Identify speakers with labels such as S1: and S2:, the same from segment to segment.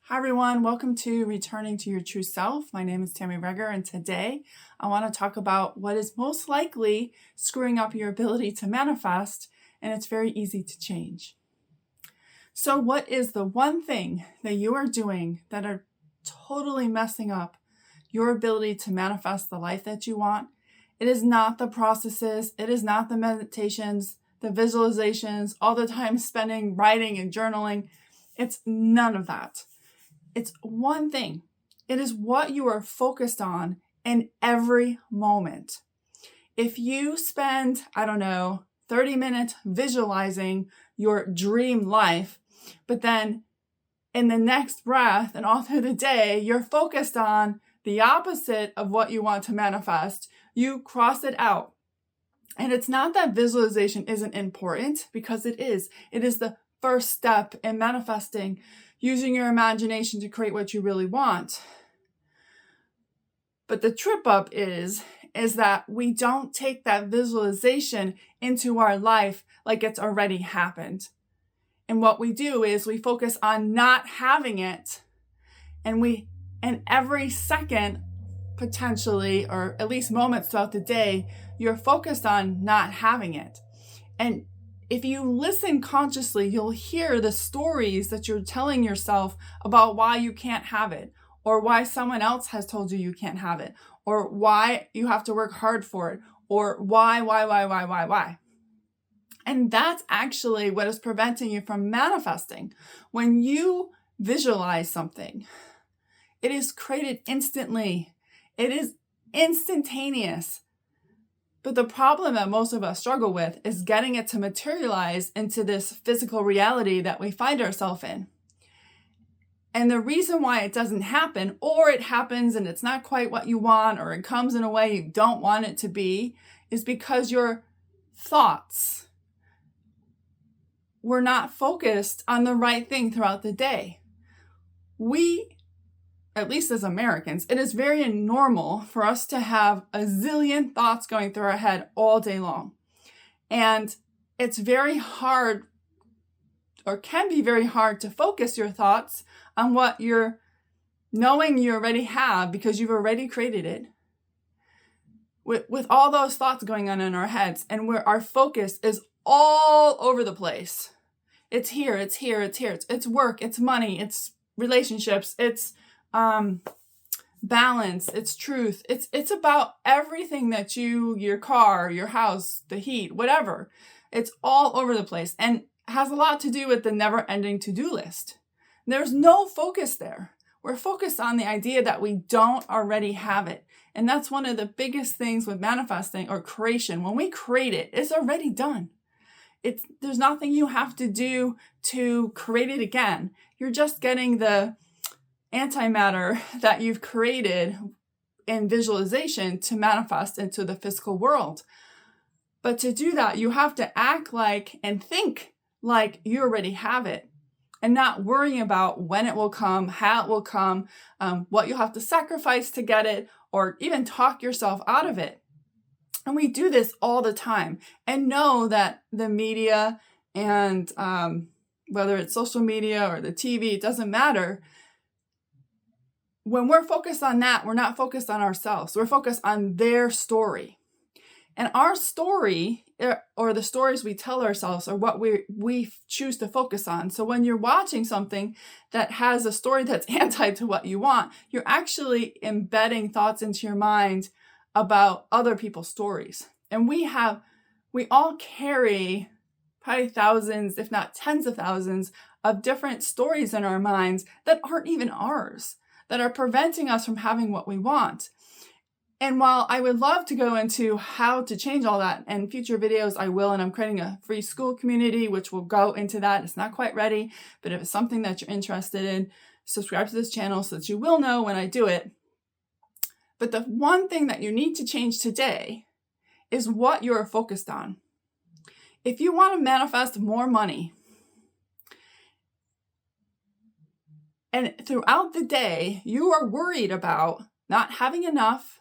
S1: Hi everyone, welcome to Returning to Your True Self. My name is Tammy Reger, and today I want to talk about what is most likely screwing up your ability to manifest, and it's very easy to change. So what is the one thing that you are doing that are totally messing up your ability to manifest the life that you want? It is not the processes, it is not the meditations, the visualizations, all the time spending writing and journaling. It's none of that. It's one thing. It is what you are focused on in every moment. If you spend, 30 minutes visualizing your dream life, but then in the next breath and all through the day, you're focused on the opposite of what you want to manifest, you cross it out. And it's not that visualization isn't important, because it is. It is the first step in manifesting, using your imagination to create what you really want. But the trip up is that we don't take that visualization into our life like it's already happened. And what we do is we focus on not having it, and every second, potentially, or at least moments throughout the day, you're focused on not having it. And if you listen consciously, you'll hear the stories that you're telling yourself about why you can't have it, or why someone else has told you can't have it, or why you have to work hard for it, or why. And that's actually what is preventing you from manifesting. When you visualize something, it is created instantly. It is instantaneous. But the problem that most of us struggle with is getting it to materialize into this physical reality that we find ourselves in. And the reason why it doesn't happen, or it happens and it's not quite what you want, or it comes in a way you don't want it to be, is because your thoughts were not focused on the right thing throughout the day. We, at least as Americans, it is very normal for us to have a zillion thoughts going through our head all day long. And it's very hard, or can be very hard, to focus your thoughts on what you're knowing you already have, because you've already created it. With all those thoughts going on in our heads, and where our focus is all over the place. It's here, it's here, it's here. It's work, it's money, it's relationships, it's balance, it's truth. It's about everything that your car, your house, the heat, whatever. It's all over the place, and has a lot to do with the never-ending to-do list. There's no focus there. We're focused on the idea that we don't already have it. And that's one of the biggest things with manifesting or creation. When we create it, it's already done. There's nothing you have to do to create it again. You're just getting the antimatter that you've created in visualization to manifest into the physical world. But to do that, you have to act like and think like you already have it, and not worrying about when it will come, how it will come, what you'll have to sacrifice to get it, or even talk yourself out of it. And we do this all the time, and know that the media and whether it's social media or the TV, it doesn't matter. When we're focused on that, we're not focused on ourselves. We're focused on their story. And our story, or the stories we tell ourselves, are what we choose to focus on. So when you're watching something that has a story that's anti to what you want, you're actually embedding thoughts into your mind about other people's stories. And we all carry probably thousands, if not tens of thousands, of different stories in our minds that aren't even ours, that are preventing us from having what we want. And while I would love to go into how to change all that, and future videos I will, and I'm creating a free school community which will go into that. It's not quite ready, but if it's something that you're interested in, subscribe to this channel so that you will know when I do it. But the one thing that you need to change today is what you're focused on. If you want to manifest more money, and throughout the day you are worried about not having enough,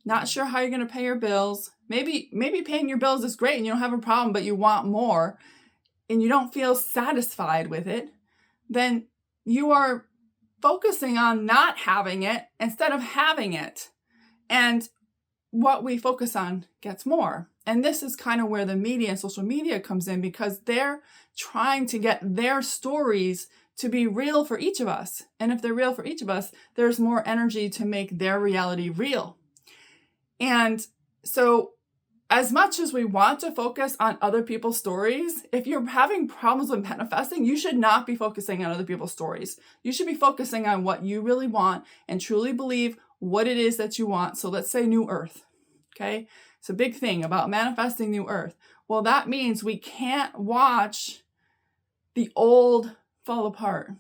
S1: not sure how you're going to pay your bills, maybe paying your bills is great and you don't have a problem, but you want more and you don't feel satisfied with it, then you are focusing on not having it instead of having it. And what we focus on gets more. And this is kind of where the media and social media comes in, because they're trying to get their stories to be real for each of us. And if they're real for each of us, there's more energy to make their reality real. And so as much as we want to focus on other people's stories, if you're having problems with manifesting, you should not be focusing on other people's stories. You should be focusing on what you really want and truly believe what it is that you want. So let's say new earth, okay? It's a big thing about manifesting new earth. Well, that means we can't watch the old fall apart,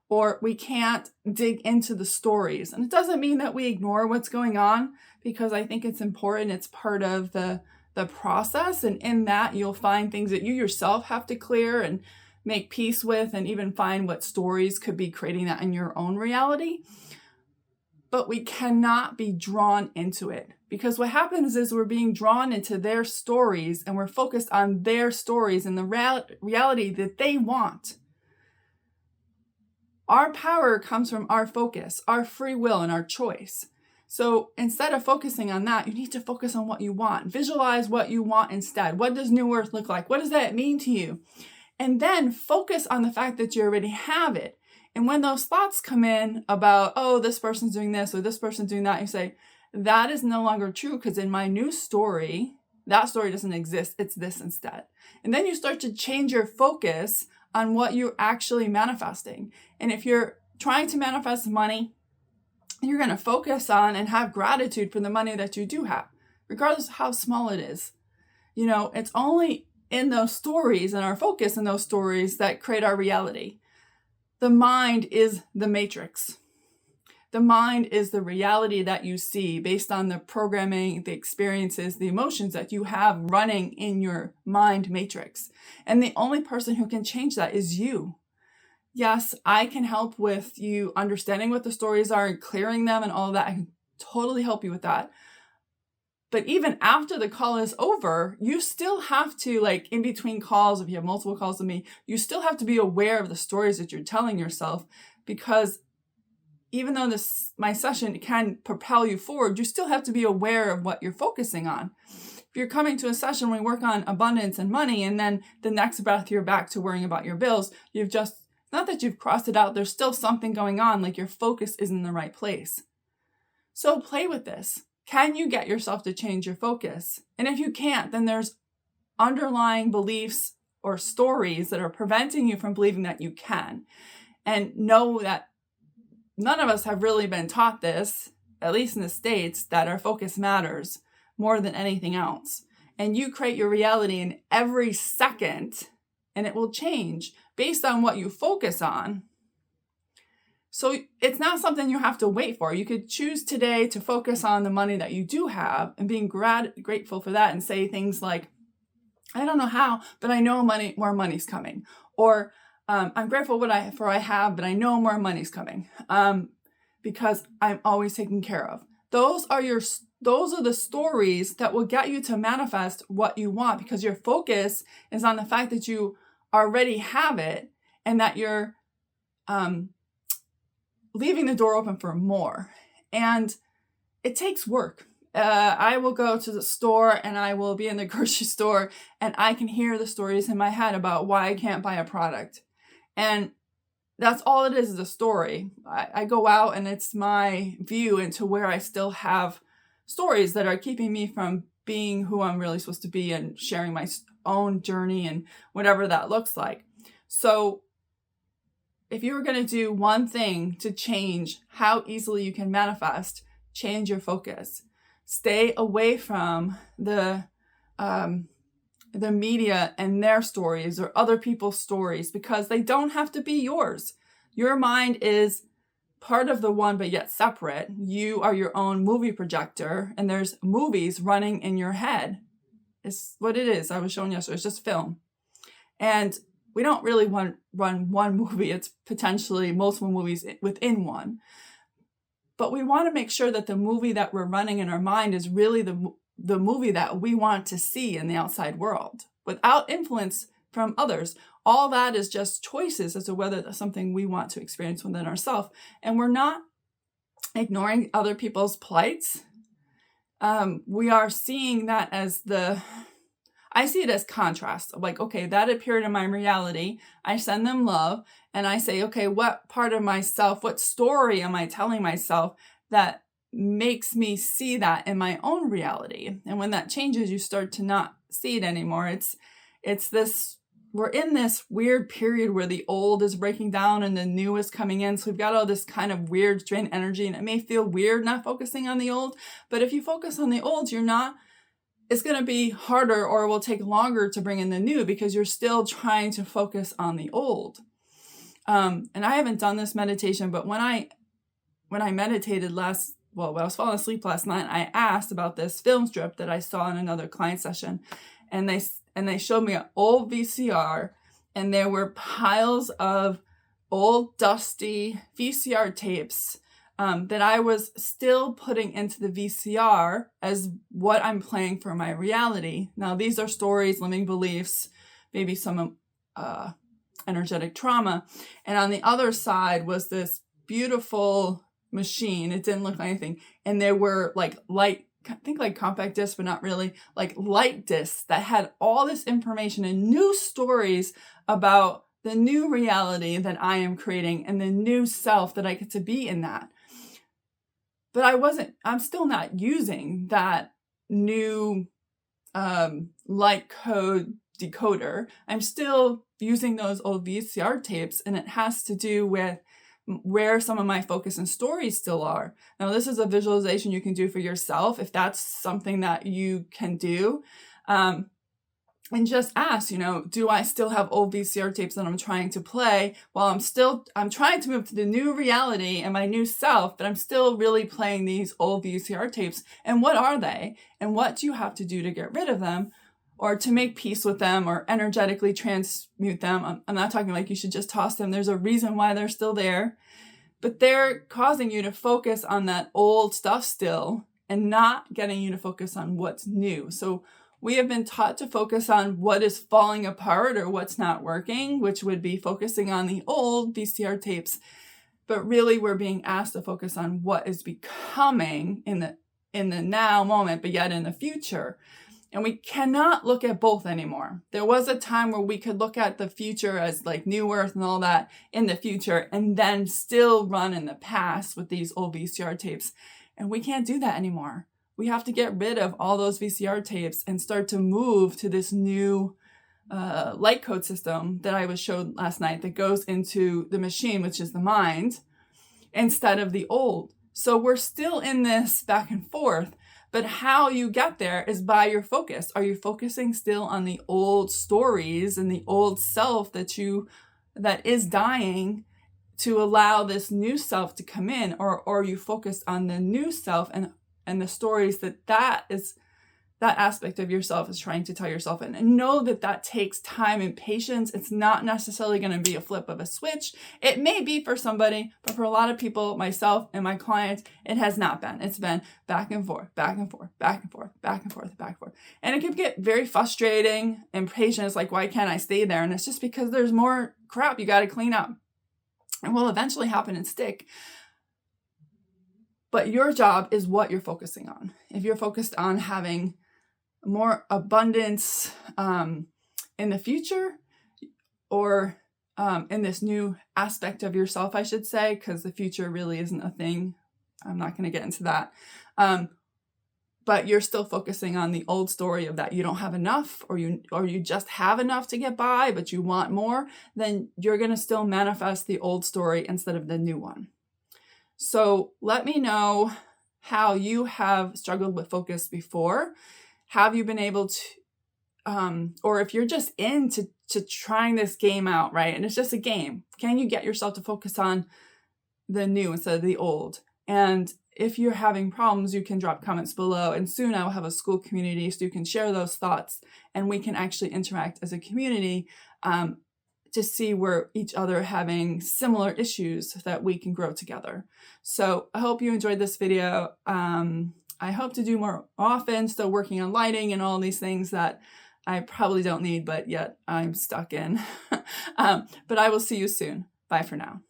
S1: or we can't dig into the stories. And it doesn't mean that we ignore what's going on, because I think it's important. It's part of the process. And in that, you'll find things that you yourself have to clear and make peace with, and even find what stories could be creating that in your own reality. But we cannot be drawn into it, because what happens is we're being drawn into their stories, and we're focused on their stories and the reality that they want. Our power comes from our focus, our free will, and our choice. So instead of focusing on that, you need to focus on what you want. Visualize what you want instead. What does New Earth look like? What does that mean to you? And then focus on the fact that you already have it. And when those thoughts come in about, oh, this person's doing this or this person's doing that, you say, that is no longer true, because in my new story, that story doesn't exist. It's this instead. And then you start to change your focus on what you're actually manifesting. And if you're trying to manifest money, you're going to focus on and have gratitude for the money that you do have, regardless of how small it is. You know, it's only in those stories and our focus in those stories that create our reality. The mind is the matrix. The mind is the reality that you see based on the programming, the experiences, the emotions that you have running in your mind matrix. And the only person who can change that is you. Yes, I can help with you understanding what the stories are and clearing them and all of that. I can totally help you with that. But even after the call is over, you still have to, like in between calls, if you have multiple calls with me, you still have to be aware of the stories that you're telling yourself, because even though my session can propel you forward, you still have to be aware of what you're focusing on. If you're coming to a session where we work on abundance and money, and then the next breath you're back to worrying about your bills, you've just, not that you've crossed it out, there's still something going on, like your focus isn't in the right place. So play with this. Can you get yourself to change your focus? And if you can't, then there's underlying beliefs or stories that are preventing you from believing that you can. And know that none of us have really been taught this, at least in the States, that our focus matters more than anything else. And you create your reality in every second, and it will change based on what you focus on. So it's not something you have to wait for. You could choose today to focus on the money that you do have and being grateful for that, and say things like, I don't know how, but I know more money's coming. Or I'm grateful for I have, but I know more money's coming because I'm always taken care of. Those are the stories that will get you to manifest what you want, because your focus is on the fact that you already have it, and that you're leaving the door open for more. And it takes work. I will go to the store, and I will be in the grocery store, and I can hear the stories in my head about why I can't buy a product. And that's all it is a story. I go out, and it's my view into where I still have stories that are keeping me from being who I'm really supposed to be and sharing my own journey and whatever that looks like. So if you were going to do one thing to change how easily you can manifest, change your focus. Stay away from the media and their stories or other people's stories, because they don't have to be yours. Your mind is part of the one, but yet separate. You are your own movie projector, and there's movies running in your head. It's what it is. I was showing yesterday. It's just film. And we don't really run one movie. It's potentially multiple movies within one. But we want to make sure that the movie that we're running in our mind is really the movie that we want to see in the outside world, without influence from others. All that is just choices as to whether that's something we want to experience within ourselves. And we're not ignoring other people's plights. We are seeing that as I see it as contrast. Like, okay, that appeared in my reality. I send them love and I say, okay, what part of myself, what story am I telling myself that makes me see that in my own reality? And when that changes, you start to not see it anymore. It's this, we're in this weird period where the old is breaking down and the new is coming in. So we've got all this kind of weird strained energy, and it may feel weird not focusing on the old, but if you focus on the old, it's going to be harder, or it will take longer to bring in the new because you're still trying to focus on the old. And I haven't done this meditation, but when I meditated when I was falling asleep last night, I asked about this film strip that I saw in another client session, and they showed me an old VCR, and there were piles of old dusty VCR tapes that I was still putting into the VCR as what I'm playing for my reality. Now, these are stories, limiting beliefs, maybe some energetic trauma. And on the other side was this beautiful machine. It didn't look like anything. And there were like compact discs, but not really, like light discs that had all this information and new stories about the new reality that I am creating and the new self that I get to be in that. But I'm still not using that new light code decoder. I'm still using those old VCR tapes, and it has to do with where some of my focus and stories still are. Now, this is a visualization you can do for yourself if that's something that you can do. And just ask, do I still have old VCR tapes that I'm trying to play while I'm trying to move to the new reality and my new self, but I'm still really playing these old VCR tapes? And what are they? And what do you have to do to get rid of them, or to make peace with them, or energetically transmute them? I'm not talking like you should just toss them. There's a reason why they're still there, but they're causing you to focus on that old stuff still and not getting you to focus on what's new. So we have been taught to focus on what is falling apart or what's not working, which would be focusing on the old VCR tapes. But really, we're being asked to focus on what is becoming in the now moment, but yet in the future. And we cannot look at both anymore. There was a time where we could look at the future as like New Earth and all that in the future, and then still run in the past with these old VCR tapes. And we can't do that anymore. We have to get rid of all those VCR tapes and start to move to this new light code system that I was showed last night that goes into the machine, which is the mind, instead of the old. So we're still in this back and forth, but how you get there is by your focus. Are you focusing still on the old stories and the old self that is dying to allow this new self to come in, or are you focused on the new self and the stories that aspect of yourself is trying to tell yourself? And know that takes time and patience. It's not necessarily going to be a flip of a switch. It may be for somebody, but for a lot of people, myself and my clients, it has not been. It's been back and forth, back and forth, back and forth, back and forth, back and forth. And it can get very frustrating and patient. It's like, why can't I stay there? And it's just because there's more crap you got to clean up. It will eventually happen and stick. But your job is what you're focusing on. If you're focused on having more abundance in the future, or in this new aspect of yourself, I should say, because the future really isn't a thing. I'm not going to get into that. But you're still focusing on the old story of that you don't have enough, or you just have enough to get by, but you want more, then you're going to still manifest the old story instead of the new one. So let me know how you have struggled with focus before. Have you been able to, or if you're just into trying this game out, right? And it's just a game. Can you get yourself to focus on the new instead of the old? And if you're having problems, you can drop comments below. And soon I will have a school community so you can share those thoughts and we can actually interact as a community to see where each other having similar issues so that we can grow together. So I hope you enjoyed this video. I hope to do more often, still working on lighting and all these things that I probably don't need, but yet I'm stuck in. But I will see you soon. Bye for now.